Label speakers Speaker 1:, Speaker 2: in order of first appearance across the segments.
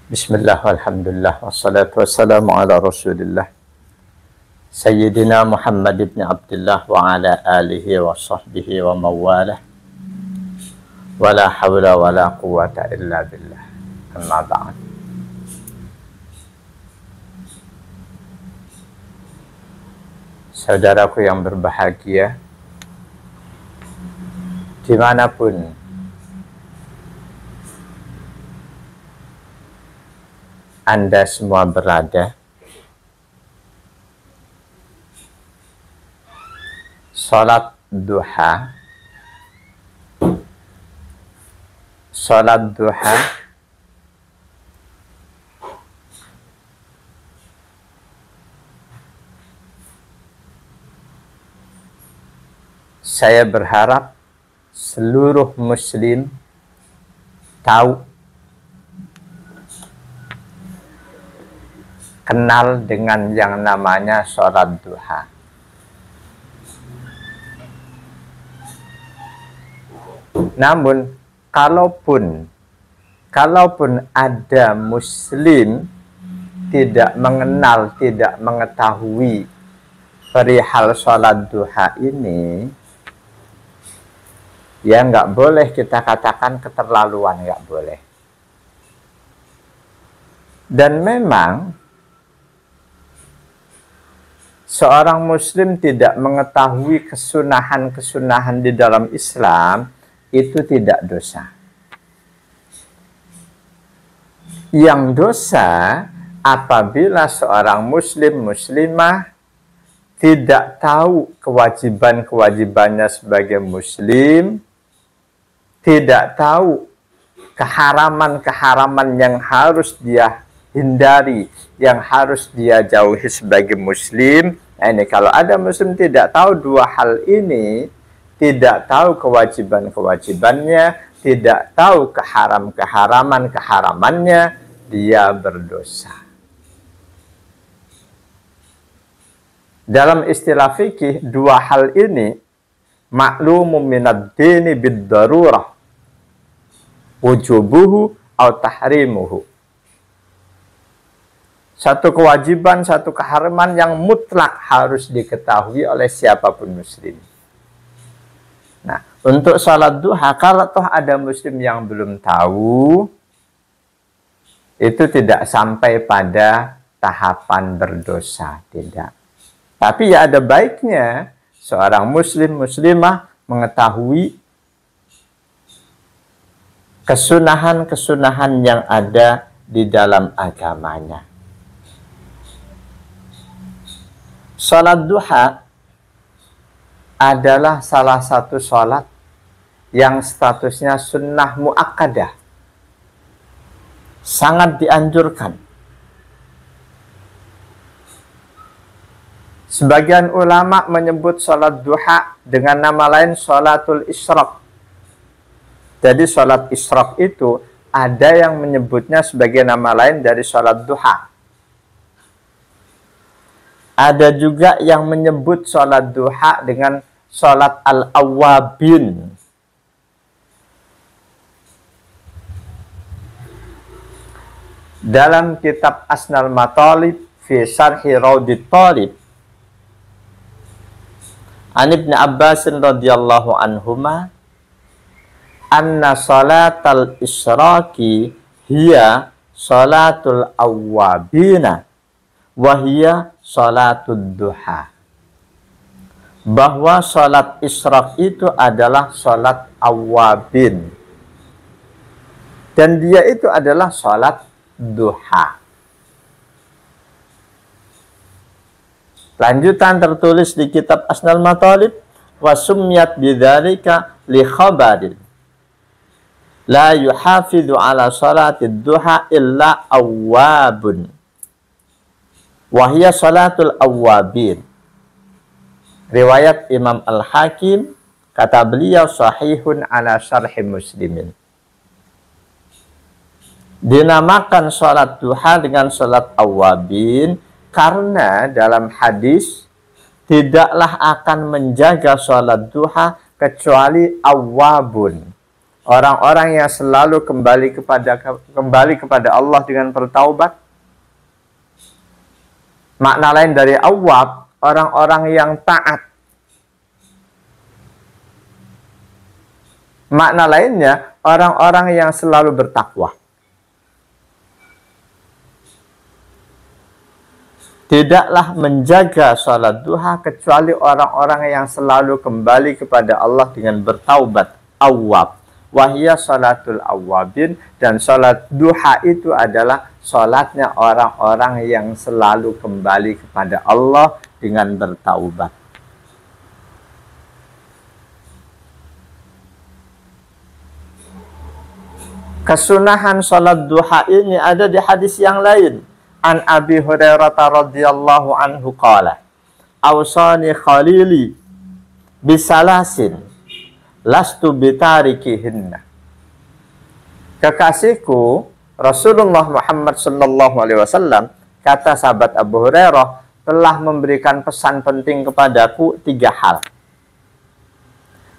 Speaker 1: Bismillah, walhamdulillah, wassalatu wassalamu ala rasulillah Sayyidina Muhammad ibn Abdullah wa ala alihi wa sahbihi wa mawalah wa la hawla wa la quwata illa billah. Amma ba'd. Saudaraku yang berbahagia, dimanapun Anda semua berada, salat duha saya berharap seluruh muslim tahu, kenal dengan yang namanya sholat duha. Namun kalaupun ada muslim tidak mengenal, tidak mengetahui perihal sholat duha ini, ya nggak boleh kita katakan keterlaluan, nggak boleh. Dan memang seorang muslim tidak mengetahui kesunahan-kesunahan di dalam Islam itu tidak dosa. Yang dosa apabila seorang muslimah tidak tahu kewajiban-kewajibannya sebagai muslim, tidak tahu keharaman-keharaman yang harus dia hindari, yang harus dia jauhi sebagai muslim. Nah, ini kalau ada muslim tidak tahu dua hal ini, tidak tahu kewajiban-kewajibannya, tidak tahu keharaman-keharamannya, dia berdosa. Dalam istilah fikih, dua hal ini maklumum minad dini bid-darurah wujubuhu atau tahrimuhu. Satu kewajiban, satu keharaman yang mutlak harus diketahui oleh siapapun muslim. Nah, untuk sholat duha, kalau toh ada muslim yang belum tahu, itu tidak sampai pada tahapan berdosa, tidak. Tapi ya ada baiknya seorang muslimah mengetahui kesunahan-kesunahan yang ada di dalam agamanya. Sholat duha adalah salah satu sholat yang statusnya sunnah muakkadah. Sangat dianjurkan. Sebagian ulama menyebut sholat duha dengan nama lain sholatul isyraq. Jadi sholat isyraq itu ada yang menyebutnya sebagai nama lain dari sholat duha. Ada juga yang menyebut sholat duha dengan sholat al-awwabin. Dalam kitab Asnal Matalib fi Syarhi Raudit Talib, An Ibn Abbas radhiyallahu anhuma, anna sholatal isyraqi hiya sholatul awwabina wahiyya sholatud duha. Bahwa sholat isyraq itu adalah sholat awwabin, dan dia itu adalah sholat duha. Lanjutan tertulis di kitab Asnal Matalib, wa summiyat bidzalika li khabarin la yuhafidhu ala sholatid duha illa awwabun wahiyya sholatul awwabin. Riwayat Imam Al-Hakim, kata beliau sahihun ala syarhi muslimin. Dinamakan sholat duha dengan sholat awwabin karena dalam hadis tidaklah akan menjaga sholat duha kecuali awwabun, Orang-orang yang selalu kembali kepada Allah dengan bertaubat. Makna lain dari awwab, orang-orang yang taat. Makna lainnya, orang-orang yang selalu bertakwa. Tidaklah menjaga sholat duha kecuali orang-orang yang selalu kembali kepada Allah dengan bertaubat. Awwab. Wahya sholatul awwabin. Dan sholat duha itu adalah sholatnya orang-orang yang selalu kembali kepada Allah dengan bertaubat. Kesunahan sholat duha ini ada di hadis yang lain. An Abi Hurairah radhiyallahu anhu qala, "Awsani khalili bisalasin lastu bitarikihinna." Kekasihku Rasulullah Muhammad sallallahu alaihi wasallam, kata sahabat Abu Hurairah, telah memberikan pesan penting kepadaku 3 hal.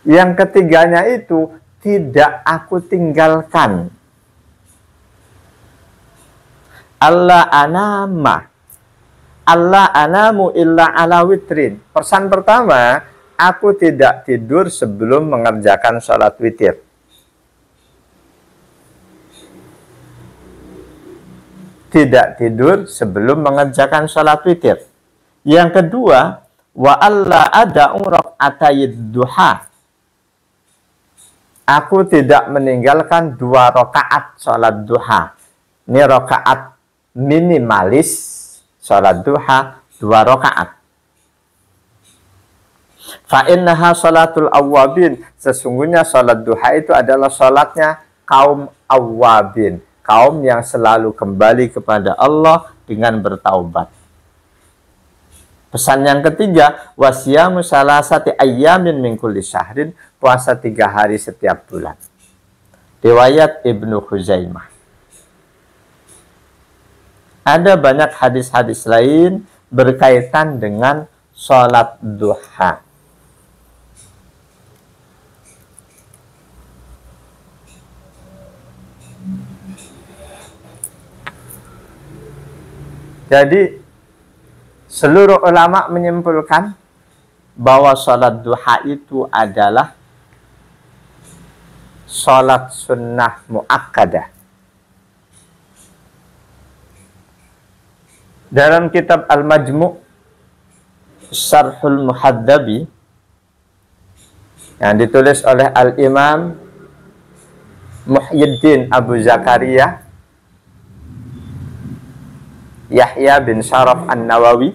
Speaker 1: Yang ketiganya itu tidak aku tinggalkan. Allah anamu illa ala witrin. Pesan pertama, aku tidak tidur sebelum mengerjakan sholat witir. Tidak tidur sebelum mengerjakan sholat witir. Yang kedua, wa alla ada'u rak'atayid duha. Aku tidak meninggalkan 2 rakaat sholat duha. Ini rakaat minimalis, sholat duha 2 rakaat. Fa'innaha sholatul awwabin. Sesungguhnya sholat duha itu adalah sholatnya kaum awwabin, kaum yang selalu kembali kepada Allah dengan bertaubat. Pesan yang ketiga, wasyamu salasati ayyamin min kulli syahrin. Puasa 3 hari setiap bulan. Riwayat Ibnu Khuzaimah. Ada banyak hadis-hadis lain berkaitan dengan sholat duha. Jadi, seluruh ulama menyimpulkan bahwa sholat duha itu adalah sholat sunnah muakkadah. Dalam kitab Al-Majmu' Syarhul Muhaddabi yang ditulis oleh Al-Imam Muhyiddin Abu Zakaria Yahya bin Syaraf An-Nawawi,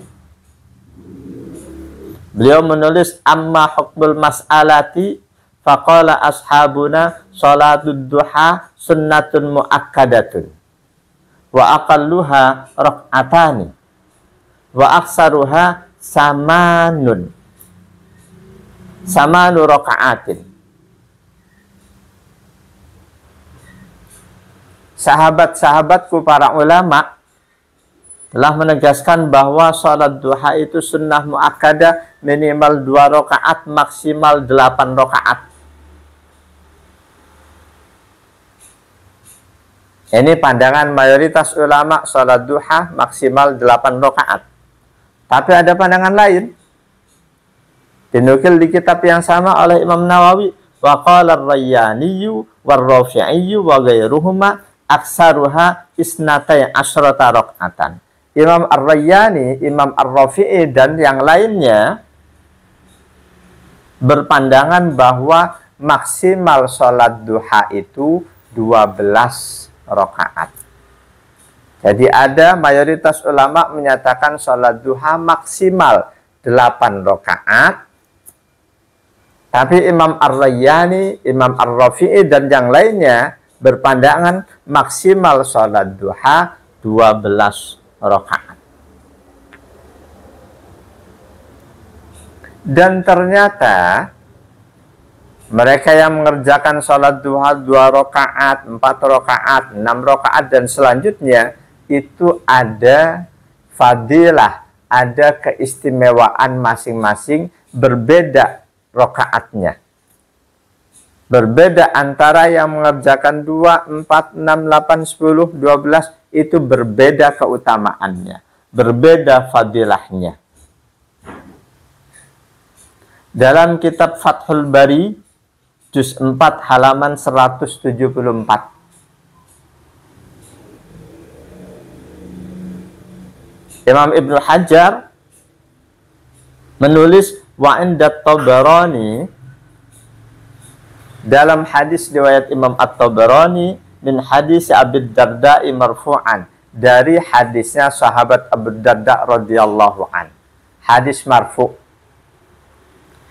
Speaker 1: beliau menulis amma hukmul mas'alati faqala ashabuna sholatud duha sunnatun muakkadatun wa aqalluha rak'atani wa aksaruha samanu raka'atin. Sahabat-sahabatku para ulama telah menegaskan bahwa sholat duha itu sunnah muakkadah, minimal 2 rakaat, maksimal 8 rakaat. Ini pandangan mayoritas ulama, sholat duha maksimal 8 rakaat. Tapi ada pandangan lain. Dinukil di kitab yang sama oleh Imam Nawawi. Wa qala ar-Rayyaniyu war-Rafi'iyyu wa ghairuhuma aksaruha isnatai asyrata raka'atan. Imam Ar-Rayyani, Imam Ar-Rafi'i dan yang lainnya berpandangan bahwa maksimal sholat duha itu 12 rakaat. Jadi ada mayoritas ulama menyatakan sholat duha maksimal 8 rakaat. Tapi Imam Ar-Rayyani, Imam Ar-Rafi'i dan yang lainnya berpandangan maksimal sholat duha 12 rakaat. Dan ternyata mereka yang mengerjakan sholat duha 2 rakaat, 4 rakaat, 6 rakaat dan selanjutnya itu ada fadilah, ada keistimewaan masing-masing, berbeda rakaatnya. Berbeda antara yang mengerjakan 2, 4, 6, 8, 10, 12 itu berbeda keutamaannya, berbeda fadilahnya. Dalam kitab Fathul Bari juz 4 halaman 174. Imam Ibnu Hajar menulis wa inda Tabarani, dalam hadis riwayat Imam At-Tabarani min hadis Abi Darda marfu'an, dari hadisnya sahabat Abu Darda radhiyallahu an. Hadis marfu',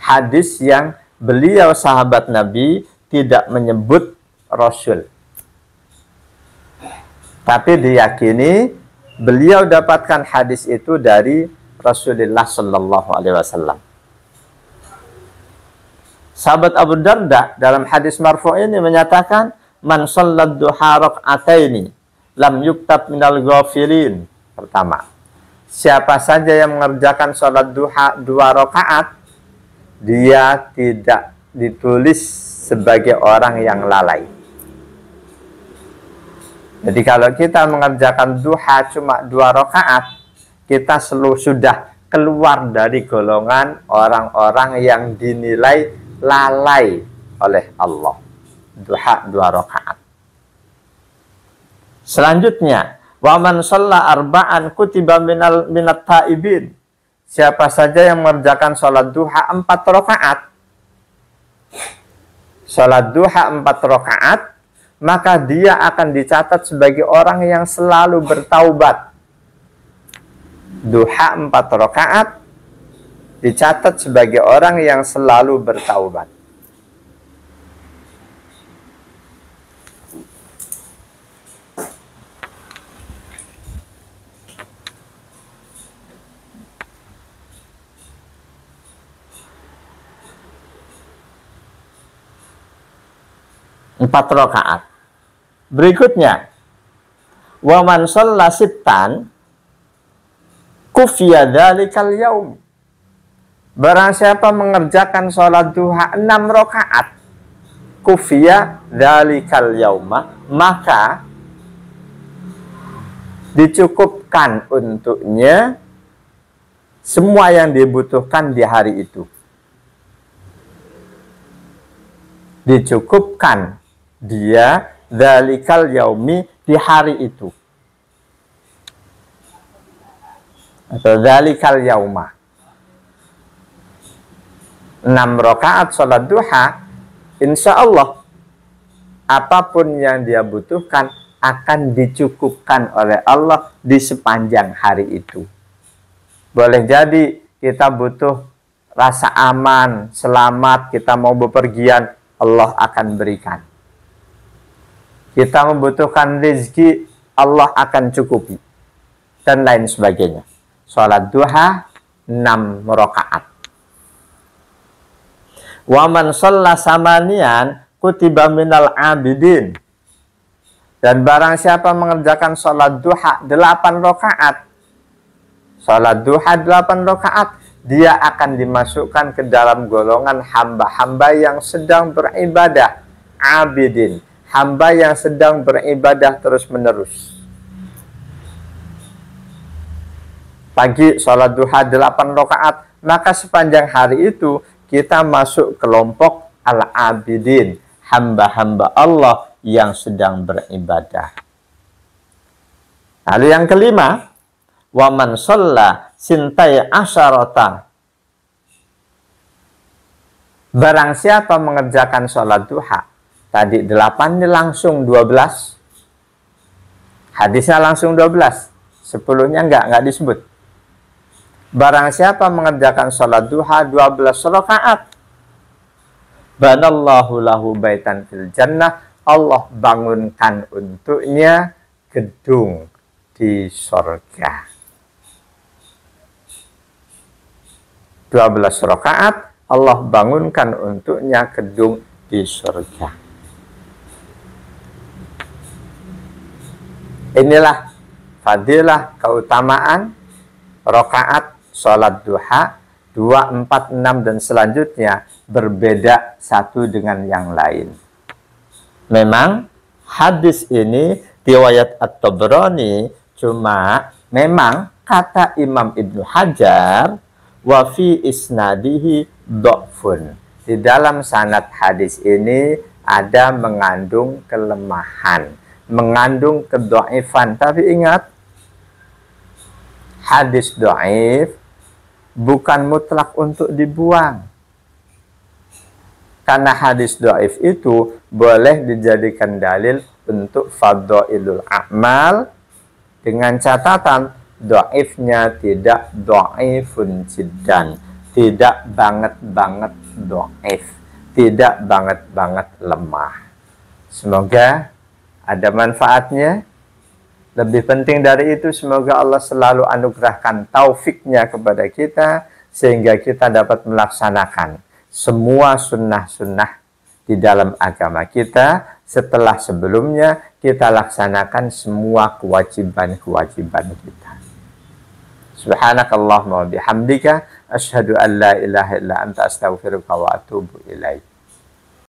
Speaker 1: hadis yang beliau sahabat Nabi tidak menyebut Rasul, tapi diyakini beliau dapatkan hadis itu dari Rasulullah Sallallahu Alaihi Wasallam. Sahabat Abu Darda dalam hadis marfu' ini menyatakan, man shallad duha rak'ataini lam yuktab minal ghafilin. Pertama, siapa saja yang mengerjakan sholat duha 2 rakaat, dia tidak ditulis sebagai orang yang lalai. Jadi kalau kita mengerjakan duha cuma 2 rakaat, kita sudah keluar dari golongan orang-orang yang dinilai lalai oleh Allah. Duha 2 rakaat. Selanjutnya, wa man shalla arba'an kutiba minat taibin. Siapa saja yang mengerjakan sholat duha 4 rakaat, sholat duha 4 rakaat, maka dia akan dicatat sebagai orang yang selalu bertaubat. Duha 4 rakaat dicatat sebagai orang yang selalu bertaubat. Empat rakaat. Berikutnya, wa man shalla sittan kufiya dzalikal yaum. Barang siapa mengerjakan sholat duha 6 rakaat, kufiya dzalikal yauma, maka dicukupkan untuknya semua yang dibutuhkan di hari itu. Dicukupkan dia dzalikal yaumi, di hari itu, atau dzalikal yauma. 6 rakaat sholat duha, insya Allah apapun yang dia butuhkan akan dicukupkan oleh Allah di sepanjang hari itu. Boleh jadi kita butuh rasa aman, selamat, kita mau bepergian, Allah akan berikan. Kita membutuhkan rezeki, Allah akan cukupi, dan lain sebagainya. Sholat duha 6 rakaat. Wa man shalla samanian kutiba minal abidin. Dan barang siapa mengerjakan sholat duha 8 rakaat, sholat duha 8 rakaat, dia akan dimasukkan ke dalam golongan hamba-hamba yang sedang beribadah. Abidin, hamba yang sedang beribadah terus-menerus. Pagi sholat duha 8 rakaat, maka sepanjang hari itu kita masuk kelompok al-abidin, hamba-hamba Allah yang sedang beribadah. Lalu yang kelima, wa man shalla sintai asyarata. Barang siapa mengerjakan sholat duha, tadi 8 ini langsung 12. Hadisnya langsung 12. 10-nya enggak disebut. Barang siapa mengerjakan sholat duha 12 rakaat, banallahu lahu baitan fil jannah, Allah bangunkan untuknya gedung di surga. 12 rakaat, Allah bangunkan untuknya gedung di surga. Inilah fadilah, keutamaan rakaat sholat duha 2, 4, 6 dan selanjutnya berbeda satu dengan yang lain. Memang hadis ini riwayat At-Tabrani, cuma memang kata Imam Ibnu Hajar wa fi isnadihi dha'fun. Di dalam sanad hadis ini ada mengandung kelemahan, mengandung kedhaifan. Tapi ingat, hadis dhaif bukan mutlak untuk dibuang. Karena hadis dhaif itu boleh dijadikan dalil untuk fadhailul a'mal dengan catatan dhaifnya tidak dhaifun jiddan, tidak banget-banget dhaif, tidak banget-banget lemah. Semoga ada manfaatnya. Lebih penting dari itu, semoga Allah selalu anugerahkan taufiknya kepada kita, sehingga kita dapat melaksanakan semua sunnah-sunnah di dalam agama kita, setelah sebelumnya kita laksanakan semua kewajiban-kewajiban kita. Subhanakallahumma wa bihamdika, asyhadu an la ilaha illa anta astaghfiruka wa atubu ilaik.